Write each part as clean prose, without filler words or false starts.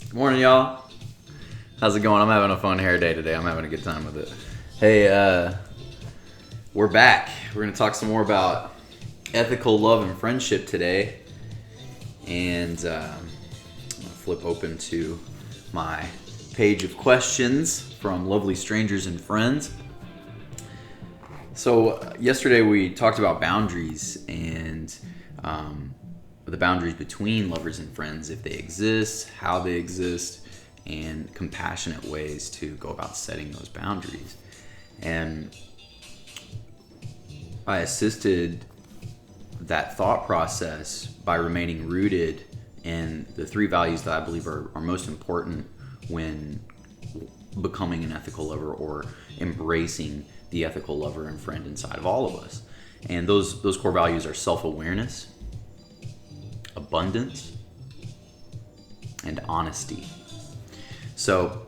Good morning, y'all. How's it going? I'm having a fun hair day today. I'm having a good time with it. Hey, we're back. We're going to talk some more about ethical love and friendship today. And I'm going to flip open to my page of questions from lovely strangers and friends. So yesterday we talked about boundaries and the boundaries between lovers and friends, if they exist, how they exist, and compassionate ways to go about setting those boundaries. And I assisted that thought process by remaining rooted in the three values that I believe are most important when becoming an ethical lover or embracing the ethical lover and friend inside of all of us. And those core values are self-awareness, abundance, and honesty. So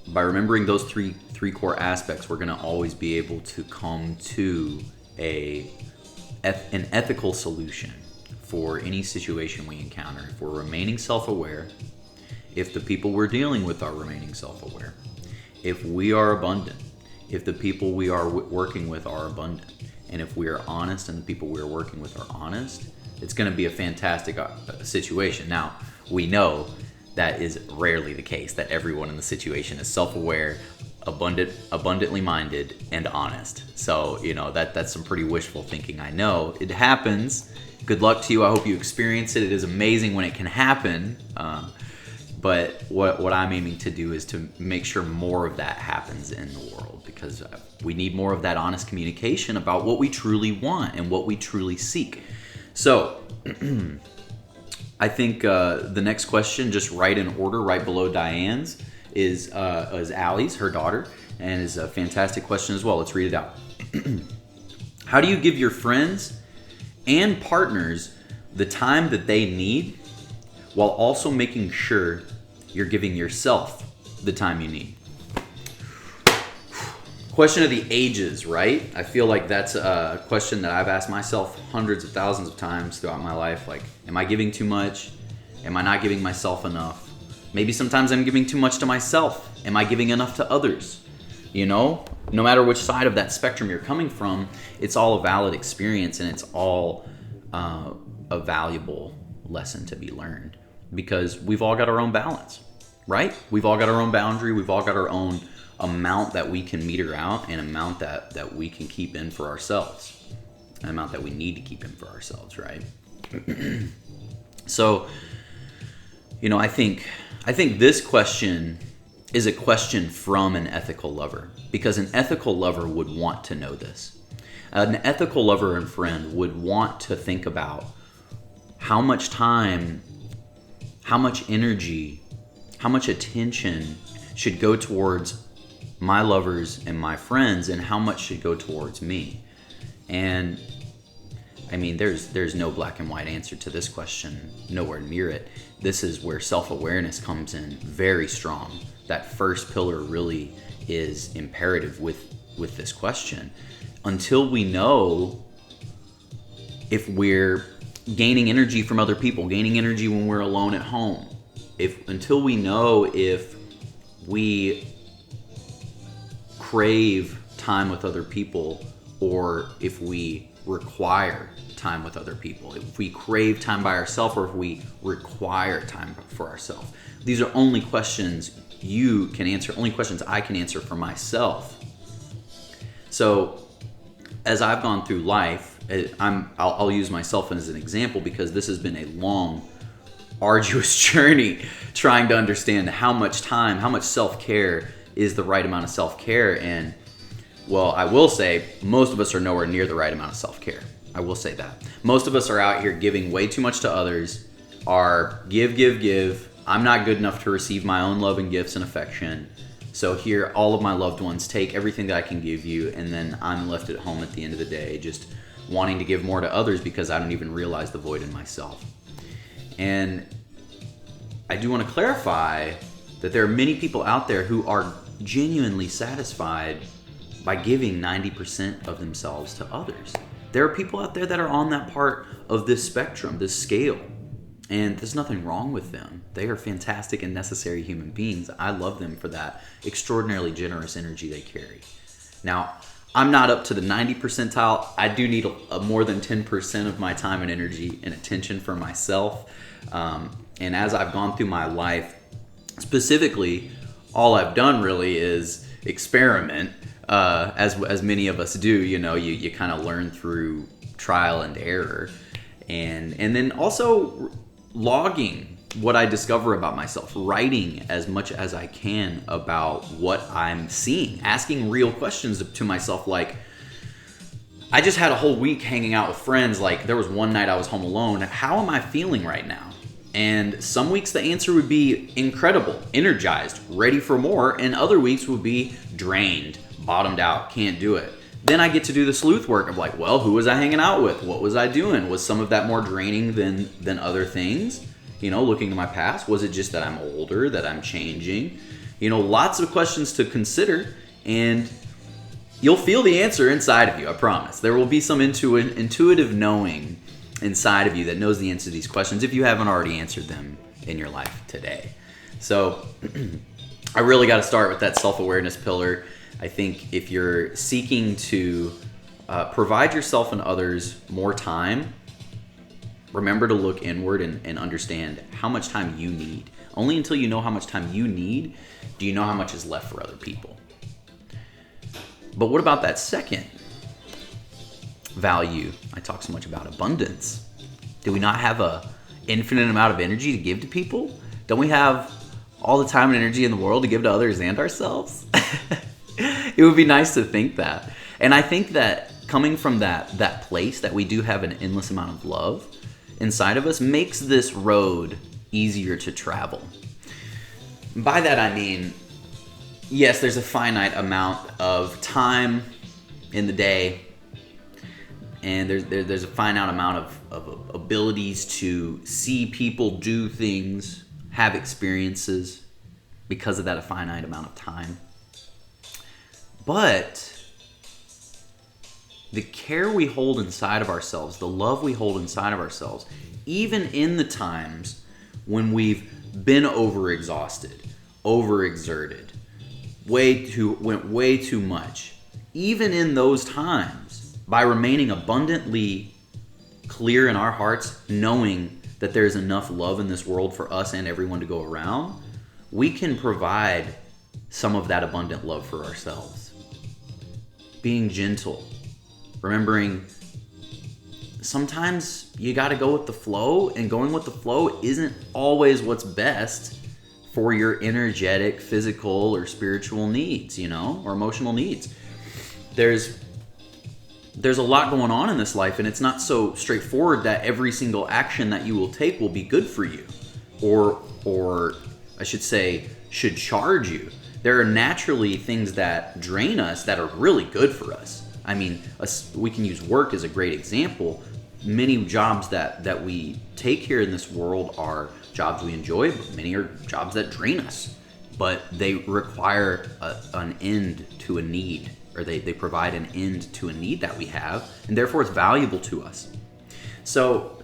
by remembering those three core aspects, we're going to always be able to come to an ethical solution for any situation we encounter. If we're remaining self-aware, if the people we're dealing with are remaining self-aware, if we are abundant, if the people we are working with are abundant, and if we are honest and the people we're working with are honest, it's going to be a fantastic situation. Now, we know that is rarely the case, that everyone in the situation is self-aware, abundantly minded, and honest. So, that's some pretty wishful thinking. I know it happens. Good luck to you. I hope you experience it. It is amazing when it can happen. But what I'm aiming to do is to make sure more of that happens in the world, because we need more of that honest communication about what we truly want and what we truly seek. So I think the next question, just right in order, right below Diane's, is Allie's, her daughter, and is a fantastic question as well. Let's read it out. How do you give your friends and partners the time that they need while also making sure you're giving yourself the time you need? Question of the ages, right? I feel like that's a question that I've asked myself hundreds of thousands of times throughout my life. Like, am I giving too much? Am I not giving myself enough? Maybe sometimes I'm giving too much to myself. Am I giving enough to others? No matter which side of that spectrum you're coming from, it's all a valid experience, and it's all a valuable lesson to be learned, because we've all got our own balance, right? We've all got our own boundary. We've all got our own amount that we can meter out, and amount that we can keep in for ourselves, an amount that we need to keep in for ourselves, right? So, I think this question is a question from an ethical lover, because an ethical lover would want to know this. An ethical lover and friend would want to think about how much time, how much energy, how much attention should go towards my lovers and my friends, and how much should go towards me. And I mean, there's no black and white answer to this question, nowhere near it. This is where self-awareness comes in very strong. That first pillar really is imperative with this question. Until we know if we're gaining energy from other people, gaining energy when we're alone at home, until we know if we crave time with other people, or if we require time with other people, if we crave time by ourselves, or if we require time for ourselves. These are only questions you can answer, only questions I can answer for myself. So as I've gone through life, I'll use myself as an example, because this has been a long, arduous journey trying to understand how much time, how much self-care is the right amount of self-care. And well, I will say most of us are nowhere near the right amount of self-care. I will say that. Most of us are out here giving way too much to others, are give. I'm not good enough to receive my own love and gifts and affection. So here, all of my loved ones, take everything that I can give you, and then I'm left at home at the end of the day just wanting to give more to others because I don't even realize the void in myself. And I do want to clarify that there are many people out there who are genuinely satisfied by giving 90% of themselves to others. There are people out there that are on that part of this spectrum, this scale. And there's nothing wrong with them. They are fantastic and necessary human beings. I love them for that extraordinarily generous energy they carry. Now, I'm not up to the 90 percentile. I do need a more than 10% of my time and energy and attention for myself. And as I've gone through my life, specifically, all I've done really is experiment, as many of us do. You kind of learn through trial and error. And then also logging what I discover about myself, writing as much as I can about what I'm seeing, asking real questions to myself. Like, I just had a whole week hanging out with friends. Like, there was one night I was home alone. How am I feeling right now? And some weeks the answer would be incredible, energized, ready for more, and other weeks would be drained, bottomed out, can't do it. Then I get to do the sleuth work of like, well, who was I hanging out with? What was I doing? Was some of that more draining than other things? Looking to my past, was it just that I'm older, that I'm changing? Lots of questions to consider, and you'll feel the answer inside of you, I promise. There will be some intuitive knowing inside of you that knows the answer to these questions if you haven't already answered them in your life today. So I really got to start with that self-awareness pillar. I think if you're seeking to provide yourself and others more time, remember to look inward and understand how much time you need. Only until you know how much time you need do you know how much is left for other people. But what about that second value? I talk so much about abundance. Do we not have a infinite amount of energy to give to people? Don't we have all the time and energy in the world to give to others and ourselves? It would be nice to think that. And I think that coming from that place that we do have an endless amount of love inside of us makes this road easier to travel. By that I mean, yes, there's a finite amount of time in the day, and there's a finite amount of abilities to see people do things, have experiences because of that finite amount of time. But the care we hold inside of ourselves, the love we hold inside of ourselves, even in the times when we've been overexhausted, overexerted, went way too much, even in those times, by remaining abundantly clear in our hearts, knowing that there's enough love in this world for us and everyone to go around, we can provide some of that abundant love for ourselves. Being gentle, remembering sometimes you got to go with the flow, and going with the flow isn't always what's best for your energetic, physical, or spiritual needs, or emotional needs. There's a lot going on in this life, and it's not so straightforward that every single action that you will take will be good for you, or I should say, should charge you. There are naturally things that drain us that are really good for us. I mean, we can use work as a great example. Many jobs that we take here in this world are jobs we enjoy, but many are jobs that drain us. But they require an end to a need, or they provide an end to a need that we have, and therefore it's valuable to us. So,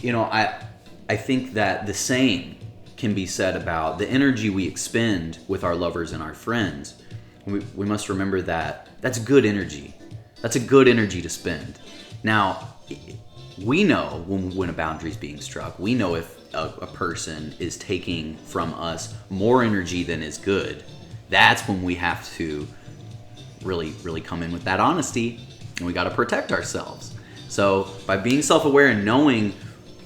I think that the same can be said about the energy we expend with our lovers and our friends. We must remember that that's good energy. That's a good energy to spend. Now, we know when a boundary is being struck. We know if a person is taking from us more energy than is good. That's when we have to really, really come in with that honesty, and we got to protect ourselves. So by being self-aware and knowing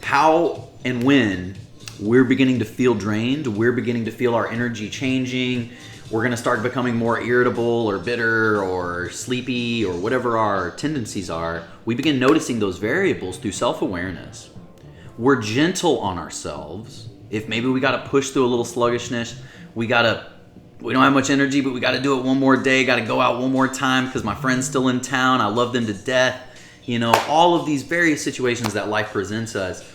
how and when we're beginning to feel drained, we're beginning to feel our energy changing, we're going to start becoming more irritable or bitter or sleepy or whatever our tendencies are, we begin noticing those variables through self-awareness. We're gentle on ourselves. If maybe we got to push through a little sluggishness, we don't have much energy, but we got to do it one more day, got to go out one more time because my friend's still in town, I love them to death. All of these various situations that life presents us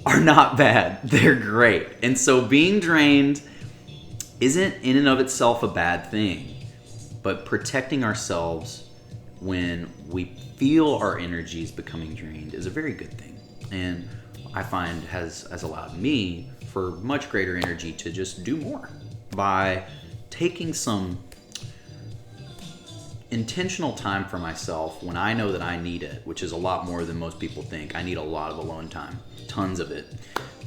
are not bad. They're great. And so being drained isn't in and of itself a bad thing, but protecting ourselves when we feel our energies becoming drained is a very good thing. And I find has allowed me for much greater energy to just do more by taking some intentional time for myself when I know that I need it, which is a lot more than most people think. I need a lot of alone time, tons of it.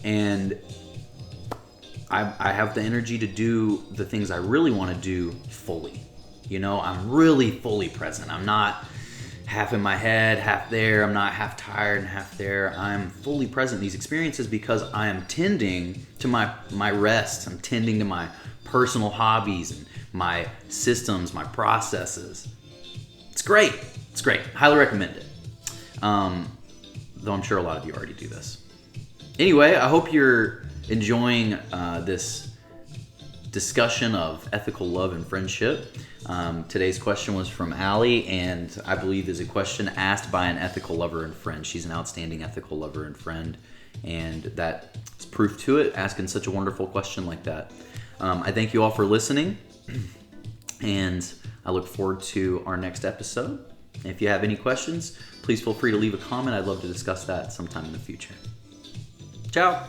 And I have the energy to do the things I really want to do fully. You know, I'm really fully present. I'm not half in my head, half there. I'm not half tired and half there. I'm fully present in these experiences because I am tending to my rest. I'm tending to my personal hobbies and my systems, my processes. It's great. It's great. Highly recommend it. Though I'm sure a lot of you already do this. Anyway, I hope you're enjoying this discussion of ethical love and friendship. Today's question was from Allie, and I believe is a question asked by an ethical lover and friend. She's an outstanding ethical lover and friend, and that's proof to it, asking such a wonderful question like that. I thank you all for listening, and I look forward to our next episode. If you have any questions, please feel free to leave a comment. I'd love to discuss that sometime in the future. Ciao!